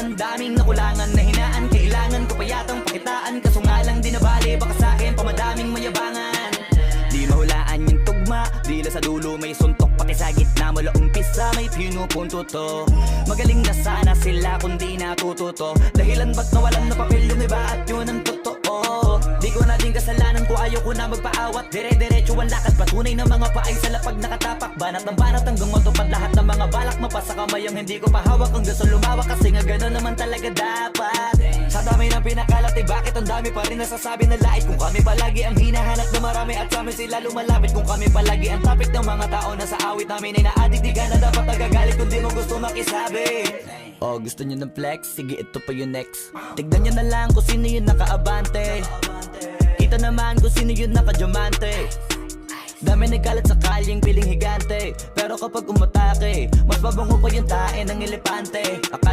ng daming nakulangan na hinaan. Kailangan ko pa yatang pakitaan, kaso nga lang di nabali. Baka sa'kin pa madaming mayabangan. Di mahulaan yung tugma, dila sa dulo may suntok. Pati sa gitna mula umpisa may pinupunto to. Magaling na sana sila kung di natututo. Dahilan ba't nawalan na papel yung iba at yun ang totoo. Di ko na din kasalanan ko, ayaw ko na magpaawat. Dire-diretso ang lakad, patunay ng mga paay sa lapag nakatapak. Banat ng banat hanggang matupad lahat ng mga balak. Mapasa kamay ang hindi ko pahawak hanggang sa lumawak. Kasi nga gano'n naman talaga dapat. Sa dami ng pinakalat eh bakit ang dami pa rin nasasabi na lait. Kung kami palagi ang hinahanap na marami at sa amin sila lumalapit. Kung kami palagi ang topic ng mga tao na sa awit namin ay na-addict. Di ka na dapat nagagalit kung di mo gusto makisabi. Oh, gusto nyo ng flex? Sige, ito pa yung next. Tignan nyo na lang kung sino yung nakaabante. Kita naman kung sino yung nakadiamante. Dami nagkalat sa kalyeng piling higante. Pero kapag umatake, mas mabango pa yung tae ng elepante.